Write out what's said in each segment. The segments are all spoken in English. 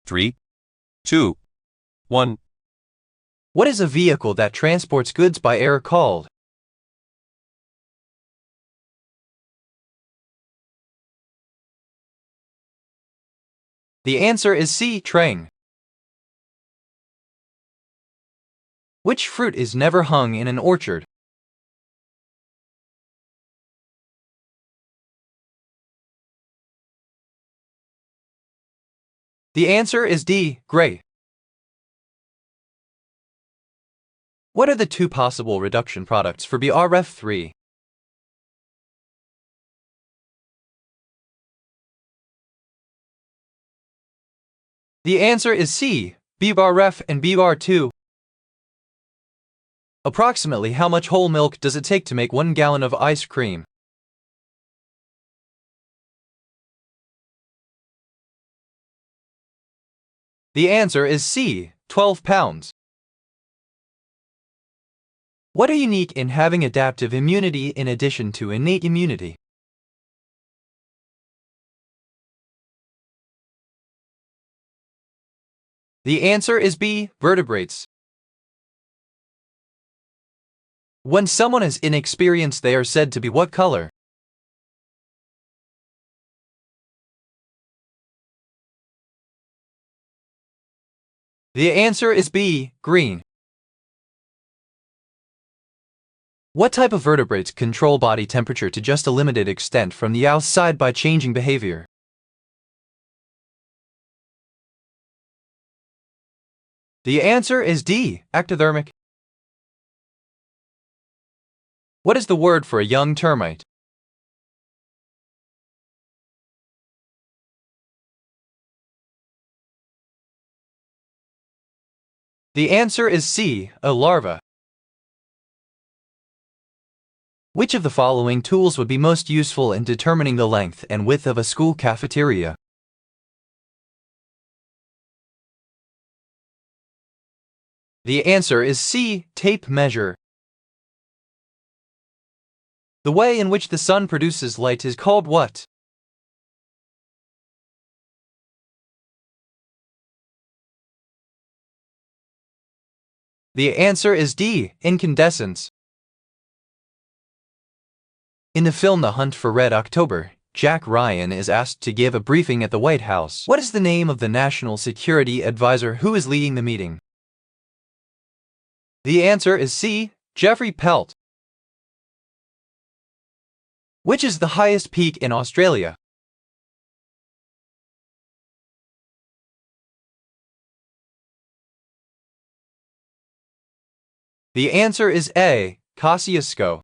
3, 2, 1. What is a vehicle that transports goods by air called? The answer is C. Train. Which fruit is never hung in an orchard? The answer is D. Grape. What are the two possible reduction products for BRF3? The answer is C. BRF and BR2. Approximately how much whole milk does it take to make 1 gallon of ice cream? The answer is C. 12 pounds. What are unique in having adaptive immunity in addition to innate immunity? The answer is B. Vertebrates. When someone is inexperienced, they are said to be what color? The answer is B. Green. What type of vertebrates control body temperature to just a limited extent from the outside by changing behavior? The answer is D. Ectothermic. What is the word for a young termite? The answer is C. A larva. Which of the following tools would be most useful in determining the length and width of a school cafeteria? The answer is C. Tape measure. The way in which the sun produces light is called what? The answer is D. Incandescence. In the film The Hunt for Red October, Jack Ryan is asked to give a briefing at the White House. What is the name of the National Security Advisor who is leading the meeting? The answer is C. Jeffrey Pelt. Which is the highest peak in Australia? The answer is A. Kosciuszko.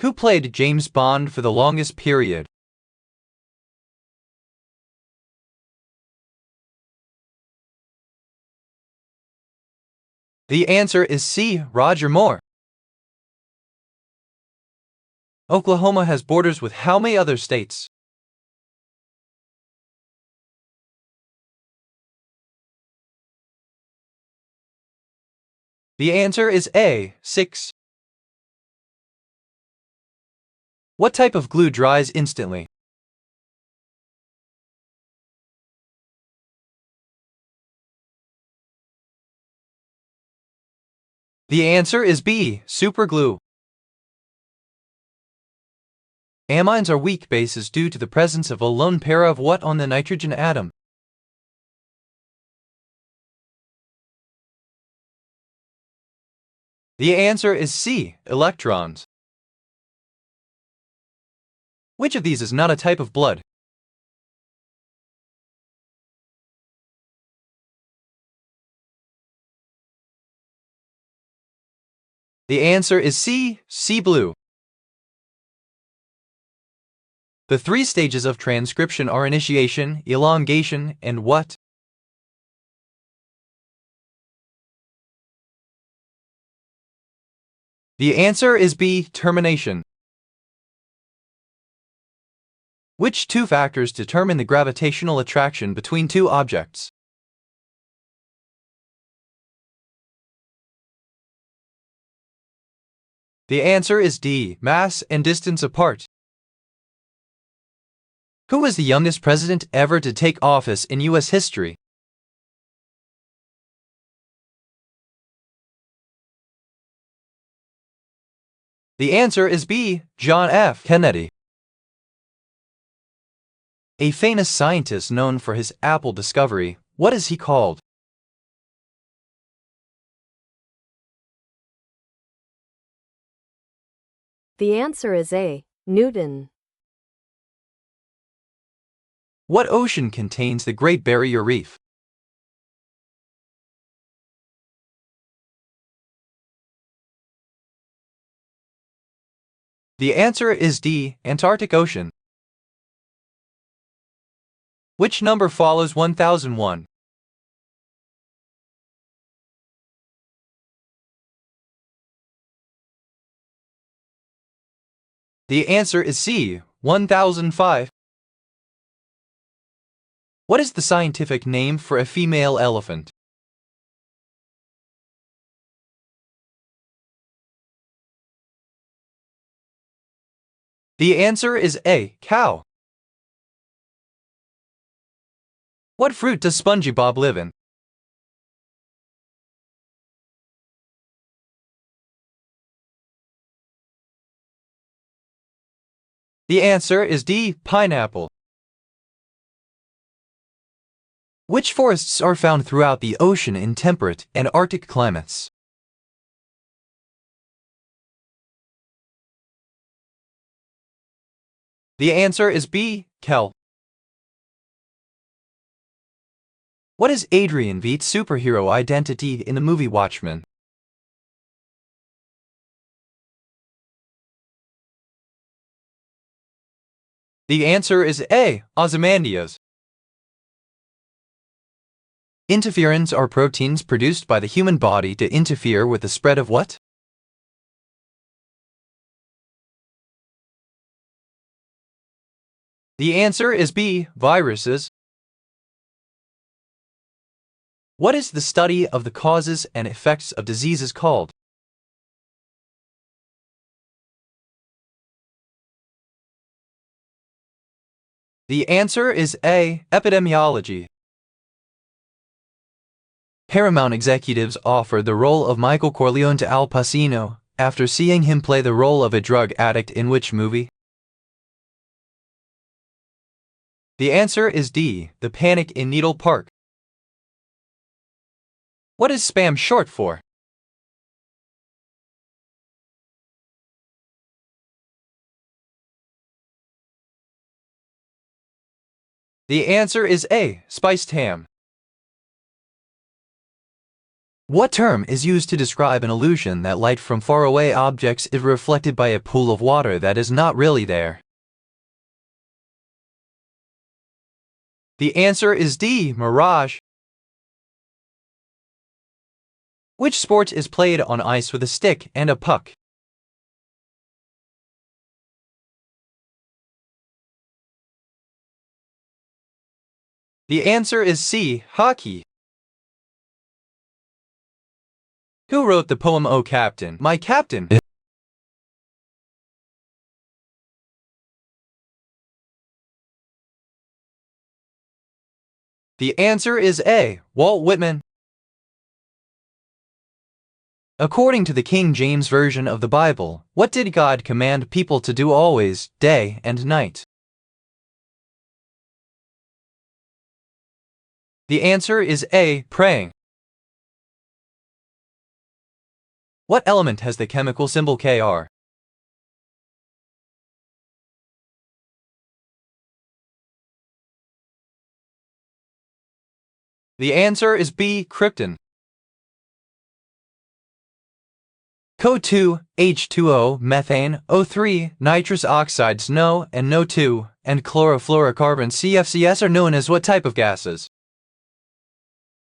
Who played James Bond for the longest period? The answer is C. Roger Moore. Oklahoma has borders with how many other states? The answer is A. 6. What type of glue dries instantly? The answer is B. Superglue. Amines are weak bases due to the presence of a lone pair of what on the nitrogen atom? The answer is C. Electrons. Which of these is not a type of blood? The answer is C. Sea blue. The three stages of transcription are initiation, elongation, and what? The answer is B. Termination. Which two factors determine the gravitational attraction between two objects? The answer is D. Mass and distance apart. Who was the youngest president ever to take office in U.S. history? The answer is B. John F. Kennedy. A famous scientist known for his apple discovery, what is he called? The answer is A. Newton. What ocean contains the Great Barrier Reef? The answer is D. Antarctic Ocean. Which number follows 1001? The answer is C. 1005. What is the scientific name for a female elephant? The answer is A. Cow. What fruit does SpongeBob live in? The answer is D. Pineapple. Which forests are found throughout the ocean in temperate and Arctic climates? The answer is B. Kelp. What is Adrian Veidt's superhero identity in the movie Watchmen? The answer is A. Ozymandias. Interferons are proteins produced by the human body to interfere with the spread of what? The answer is B. Viruses. What is the study of the causes and effects of diseases called? The answer is A. Epidemiology. Paramount executives offered the role of Michael Corleone to Al Pacino after seeing him play the role of a drug addict in which movie? The answer is D. The Panic in Needle Park. What is SPAM short for? The answer is A. Spiced ham. What term is used to describe an illusion that light from faraway objects is reflected by a pool of water that is not really there? The answer is D. Mirage. Which sport is played on ice with a stick and a puck? The answer is C. Hockey. Who wrote the poem O Captain, My Captain? The answer is A. Walt Whitman. According to the King James Version of the Bible, what did God command people to do always, day and night? The answer is A. Praying. What element has the chemical symbol Kr? The answer is B. Krypton. CO2, H2O, methane, O3, nitrous oxides NO and NO2, and chlorofluorocarbons CFCs are known as what type of gases?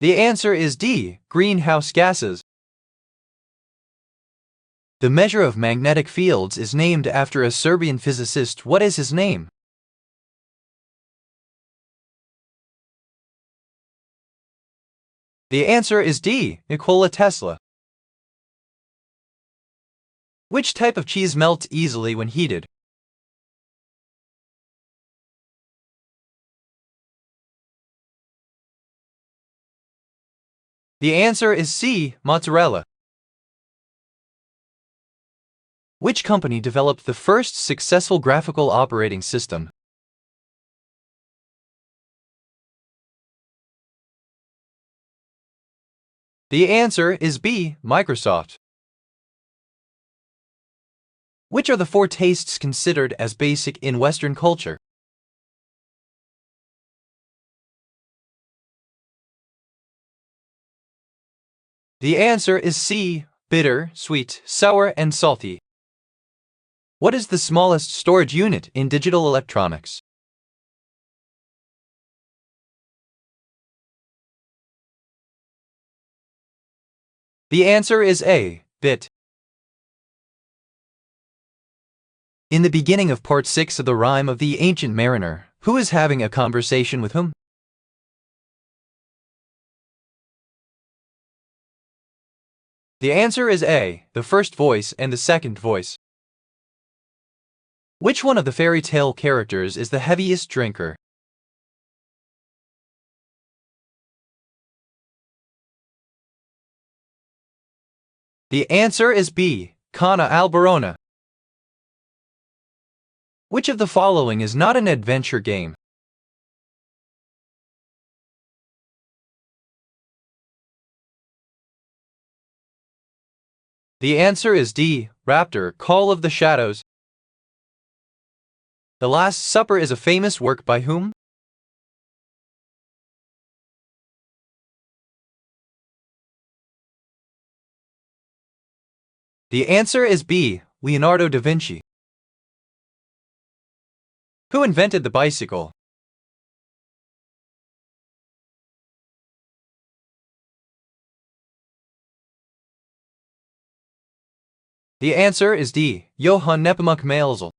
The answer is D. Greenhouse gases. The measure of magnetic fields is named after a Serbian physicist. What is his name? The answer is D. Nikola Tesla. Which type of cheese melts easily when heated? The answer is C. Mozzarella. Which company developed the first successful graphical operating system? The answer is B. Microsoft. Which are the four tastes considered as basic in Western culture? The answer is C. Bitter, sweet, sour, and salty. What is the smallest storage unit in digital electronics? The answer is A. Bit. In the beginning of part 6 of the rhyme of the Ancient Mariner, who is having a conversation with whom? The answer is A. The first voice and the second voice. Which one of the fairy tale characters is the heaviest drinker? The answer is B. Cana Alberona. Which of the following is not an adventure game? The answer is D. Raptor, Call of the Shadows. The Last Supper is a famous work by whom? The answer is B. Leonardo da Vinci. Who invented the bicycle? The answer is D. Johann Nepomuk Maelzel.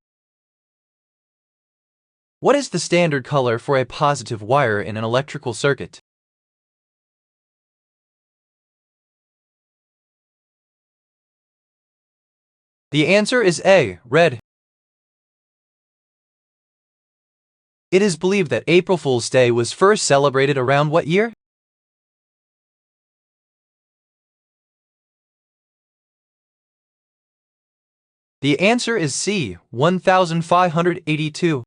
What is the standard color for a positive wire in an electrical circuit? The answer is A. Red. It is believed that April Fool's Day was first celebrated around what year? The answer is C. 1582.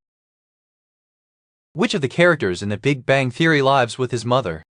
Which of the characters in The Big Bang Theory lives with his mother?